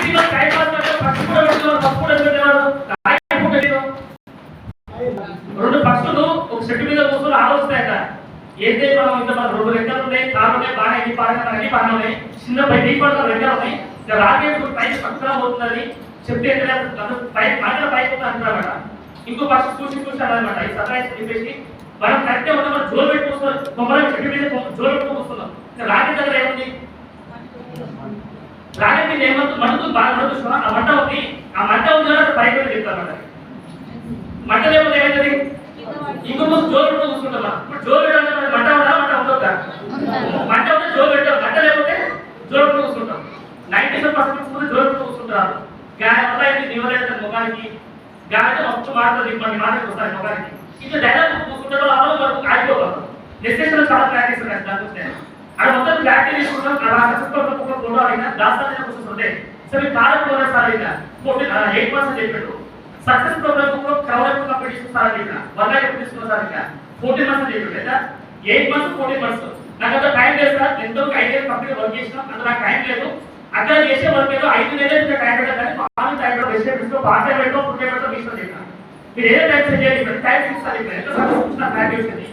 మీటింగ్లో time pass అంటే first కూడా పెట్టేవారు, ఫస్ట్ కూడా పెట్టేవారు. రెండు పక్షులు ఒక చెట్టు మీద కూర్చొని ఆలోచిస్తాయట. ఏదైతే మనం ఇంకా మన 2 రెక్కలు ఉన్నాయి, కాళ్ళు ఉన్నాయి, బాగా ఎన్ని పాడగా అన్ని బాగా ఉన్నాయి, చిన్న పై నీ పడక రెక్కలు ఉన్నాయి, రాకేట్ పైకి పక్కన పోతుందని చెప్తే పై మాటల పైకి అంటున్నారన్నమాట. ఇంకో పక్షి చూసి అన్నమాట ఈ సర్ప్రైజ్ చెప్పేసి మనం కరెక్టే ఉంటాం, మనం జోలు పెట్టుకొస్తున్నాం, కొమ్మల చెట్టు మీద జోలు పెట్టుకొస్తున్నాం. రాకెట్ దగ్గర ఏముంది? రాకెట్ మీద ఏమవుతుంది? మండుతుంది, బాగా మండుతుంది, ఆ మంట ఉంది, ఆ మంట ఉంది అని పైకి చెప్తారన్నమాట. మంట లేకపోతే ఏమైతుంది? ఇంకో ముందు జోలు పెట్టుకో కూర్చుంటామా? ఇప్పుడు జోలు పెట్టాలంటే మంట ఉందా, మంట ఉంటుందా? మంట ఉంటే జోలు పెట్టాం, మంట లేకపోతే జోలు పెట్టుకో కూర్చుంటాం. 97% జోలు పెట్టుకో కూర్చుంటారు. గాయ వల్ల ఏంటి? నివరేత ముఖానికి గాయతో మొత్తం మాట్లాడుతుంది, కొన్ని మాటలు వస్తాయి ముఖానికి. ఇంకా డైలాగ్ కూర్చుంటారో అవ్వడం వరకు ఆగిపోవాలి. నెక్స్ట్ చాలా ప్రాక్టీస్ ఉన్నాయి దాని గురించి. అక్కడ మొత్తం ప్రాక్టీస్ తీసుకుంటాం. అలా సక్సెస్ఫుల్ ఫోటో అయినా దాస్తానే కూర్చుంటే సరే కాలం కూడా సార్ అయినా 8% చెప్పాడు. సక్సెస్ ప్రోగ్రామ్ లో క్రౌడ్ కాంపిటీషన్ సార్ అయినా వల్ల ఎప్పుడు తీసుకున్నారు సార్ ఇంకా 14 చెప్పాడు లేదా 8 months 14 months. నాకు అంత టైం లేదు సార్, ఎంతో 5 years కంపెనీ వర్క్ చేసినాం, అంత నాకు టైం లేదు. అక్కడ చేసే వర్క్ ఏదో 5 నెలలు టైం పెట్టాలి, కానీ పాలు టైం వెజిటేబుల్స్ పార్ట్ టైం పెట్టో ఫుడ్ టైం పెట్టో మీకు చెప్పాను. మీరు ఏదో టైం సెట్ చేయాలి, టైం ఫిక్స్ అది ఎంత సక్సెస్ వచ్చినా ప్లాన్ చేసింది.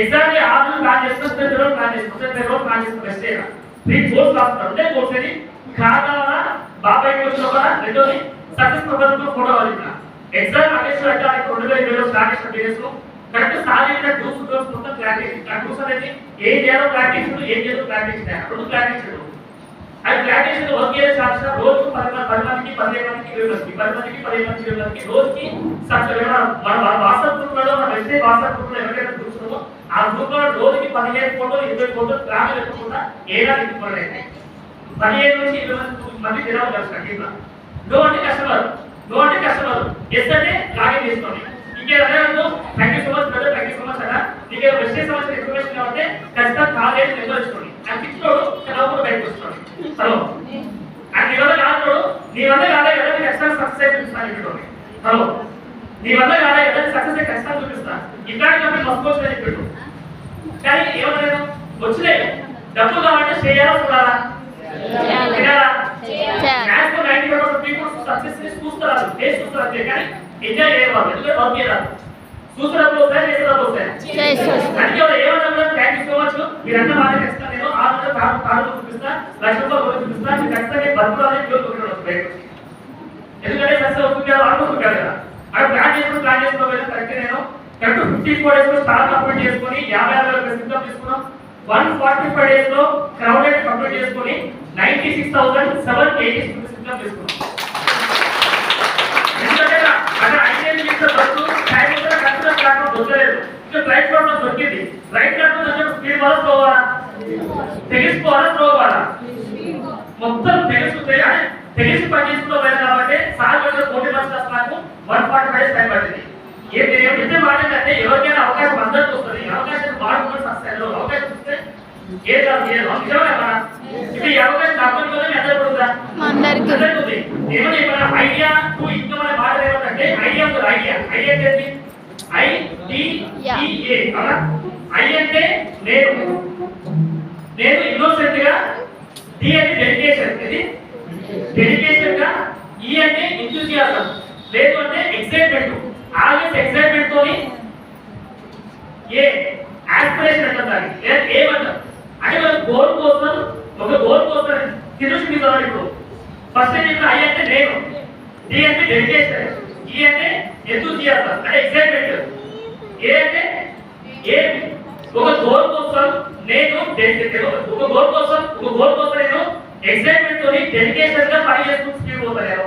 ఎగ్జాక్ట్లీ 6 రోజులు ప్లాన్ చేస్తాం, 10 రోజులు ప్లాన్ చేస్తాం, 10 రోజులు ప్లాన్ చేస్తాం. బెస్ట్ ఏగా 3 కోర్స్ రాస్తారు. ఉండే కోర్స్ ఏది కావాలా బాబాయ్ కోర్స్ కూడా రెండోది సక్సెస్ ప్రోగ్రామ్ లో ఫోటో వాళ్ళ ఎగ్జామ్ అటెస్ట్ పెట్టడానికి 2020 స్టార్ట్ చేసిన డేస్ కరెక్ట్ సాధించిన డూస్ మొత్తం ప్రాక్టీస్. ఆ డూస్ అనేది ఏం చేయాలో ప్రాక్టీస్, ఏం చేయాలో ప్రాక్టీస్, 2 ప్రాక్టీస్. అది ప్రాక్టీస్ వర్క్ చేసే సాక్షి రోజుకు 10 మందికి 15 మందికి 20 మందికి 10 మందికి 15 మందికి 20 మందికి రోజుకి సాక్షి మన వాట్సాప్ గ్రూప్ లో మన మెసేజ్ వాట్సాప్ గ్రూప్ లో ఎవరికైనా చూస్తున్నామో ఆ గ్రూప్ లో రోజుకి 15 ఫోటోలు 20 ఫోటోలు ట్రావెల్ ఎక్కకుండా ఏడాది ఇవ్వలేదు. 15 నుంచి 20 మంది జనాలు కలుస్తారు. టీంలో నో అంటే కస్టమర్, నో అంటే కస్టమర్, ఎస్ అంటే లాగిన్ చేసుకోండి. ఇంకేదైనా thank you so much brother, thank you so much అన్న, నీకు వెస్టేజ్ సంబంధించిన ఇన్ఫర్మేషన్ కాబట్టి ఖచ్చితంగా కాల్ చేసి నిర్వహించుకోండి. నాకు ఇచ్చినోడు చదవకుండా బయటకు వస్తున్నాడు. హలో అండ్ నీ వల్ల కాదు, నీ వల్ల కాలే కదా నీకు ఎక్స్ట్రా సక్సెస్ అయితే చూపిస్తాను చెప్పండి. హలో నీ వల్ల కాలే కదా సక్సెస్ అయితే ఖచ్చితంగా చూపిస్తాను. ఇట్లాంటి కంపెనీ మసుకోవచ్చు అని చెప్పాడు. కానీ ఏమన్నా వచ్చినాయి డబ్బులు కావాలంటే చేయాలా చూడాలా? చేయాలా? మ్యాథ్స్ లో 90% పీపుల్ సక్సెస్ ని చూస్తారు, టేస్ట్ చూస్తారు అంతే, కానీ ఎంజాయ్ చేయవాలి. ఎందుకంటే వర్క్ చేయాలి. చూసినప్పుడు వస్తాయి, చేసినప్పుడు వస్తాయి. అందుకే ఏమన్నా థ్యాంక్ యూ సో మచ్, మీరంతా మాట ఖచ్చితంగా నేను 6 కాళ్ళు చూపిస్తా, ₹1,00,000 చూపిస్తా, మీరు ఖచ్చితంగా బతుకులని జోలు కొట్టడం. ఎందుకంటే సక్సెస్ అవుతుంది అనుకుంటున్నారు కదా, అక్కడ ప్లాన్ చేసుకోవాలి. కరెక్ట్ నేను కరెక్ట్ 54 days లో స్టార్ కంప్లీట్ చేసుకొని 50,000 సిస్టమ్ తీసుకున్నాం. 145 days లో క్రౌడెడ్ కంప్లీట్ చేసుకొని 96,780 సిస్టమ్ తీసుకున్నాం. ఎందుకంటే అక్కడ ఐడియల్ చేసిన బస్సు టైం కూడా కన్సిడర్ ప్లాట్ఫామ్ దొరకలేదు. ఇంకా రైట్ ప్లాట్ఫామ్ దొరికింది. రైట్ ప్లాట్ఫామ్ దగ్గర స్పీడ్ వల్ల స్లో అవ్వాలా, తెగిసిపోవాలా, స్లో అవ్వాలా? మొత్తం తెగిసి పని చేసుకుంటూ పోయారు కాబట్టి సార్ దగ్గర 40 months నాకు 145 days టైం పట్టింది. ఏం మాట అంటే ఎవరికైనా అవకాశం అందరికీ వస్తుంది. అవకాశం వాడుకుని వస్తాయి. అవకాశం వస్తే ఏ కాదు ఇప్పుడు ఈ అవకాశం తప్పని అందరూ పడుతుందా? అందరికీ ఏమన్నా ఐడియా టు ఇంకా మన మాట ఏమంటే ఐడియా ఐడియా ఏంటి? IDEA అవునా? ఐ అంటే నేను ఇన్నోసెంట్ గా, డి అంటే డెడికేషన్, ఇది డెడికేషన్ గా, ఈ అంటే ఎంతూసియాజం, లేదు అంటే ఎక్సైట్మెంట్. ఆల్వేస్ ఎక్సైట్మెంట్ తోని ఏ ఆస్పిరేషన్ అంటారు, ఏమంటారు అంటే ఒక గోల్ కోసం తిరుగు చదవాలి. ఇప్పుడు ఫస్ట్ ఏంటంటే ఐ అంటే నేను, డి అంటే డెడికేషన్, ఈ అంటే ఎంతూసియాజం అంటే ఎక్సైట్మెంట్, ఏ అంటే ఒక గోల్ కోసం నేను ఒక గోల్ కోసం నేను ఎక్సైట్మెంట్ తోని డెడికేషన్ గా పని చేసుకుంటూ పోతాను.